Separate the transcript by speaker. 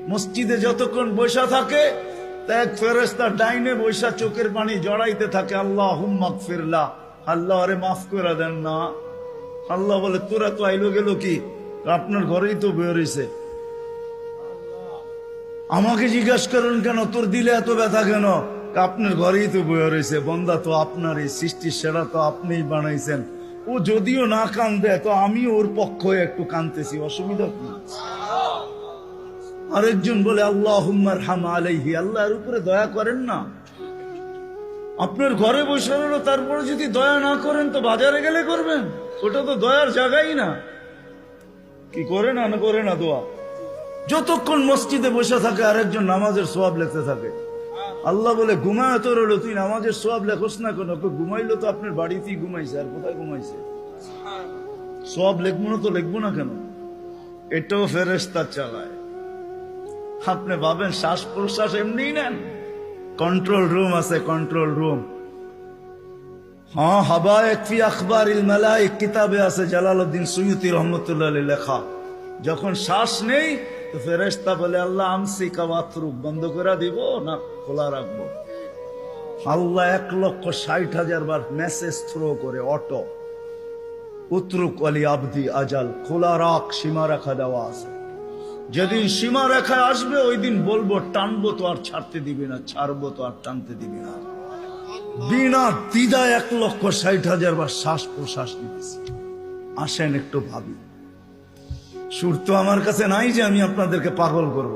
Speaker 1: মসজিদে যতক্ষণ বৈশা থাকে এক ফেরেশতা ডাইনে বৈশা চোখের পানি জড়াইতে থাকে, আল্লাহুম্মা গফিরলা, আল্লাহ আরে মাফ করে দেন না। আল্লাহ বলে তোরা তো আইলো গেল কি, আপনার ঘরেই তো বের হইছে, আমাকে জিজ্ঞাসা করেন কেন তোর দিলে এত ব্যথা কেন? আপনার ঘরেই তো বের হইছে, বন্দা তো আপনারই সৃষ্টির সেরা, তো আপনিই বানাইছেন। ও যদিও না কান্দে তো আমি ওর পক্ষ হয়ে একটু কান্দতেছি, অসুবিধা কি? আরেকজন বলে আল্লাহুম্মা আরহাম আলাইহি, আল্লাহর উপরে দয়া করেন না। আপনার ঘরে বসে রইল, তারপরে যদি দয়া না করেন তো বাজারে গেলে করবেন, ওটা তো দয়ার জায়গাই না। কি করে না করে না দোয়া? যতক্ষণ মসজিদে বসে থাকে আরেকজন নামাজের সওয়াব লিখতে থাকে। আল্লাহ বলে ঘুমায় তো রইল, তুই নামাজের সওয়াব লেখোস না কেন? ঘুমাইলো তো আপনার বাড়িতেই ঘুমাইছে, আর কোথায় ঘুমাইছে? সওয়াব লিখবো না তো লিখবো না কেন? এটাও ফেরেশতা চালায়। আপনি ভাবেন শ্বাস প্রশ্বাস এমনি নেন? কন্ট্রোল রুম আছে, কন্ট্রোল রুম। হ্যাঁ, হাবায়েক ফি আখবারিল মালায়েক কিতাবে আছে, জালালউদ্দিন সুয়ুতি রহমাতুল্লাহ আলাইহি লেখা। যখন শ্বাস নেই তো ফেরেশতা বলে আল্লাহ আমসিকা ওয়াতরুক, বন্ধ করে দিব না খোলা রাখবো? আল্লাহ 1,60,000 বার মেসেজ থ্রো করে, অটো উতরুক আলী আবদি আজাল, খোলা রাখ, সীমা রেখা দেওয়া আছে। যেদিন সীমা রেখায় আসবে ওই দিন বলবো টানবো তো আর ছাড়তে দিবি না, ছাড়বো তো আর টানতে দিবি না। বিনা দ্বিধায় 1,60,000 বার শ্বাস প্রশ্বাস নিতেছি। আসেন একটু ভাবি। সুর তো আমার কাছে নাই যে আমি আপনাদেরকে পাগল করব।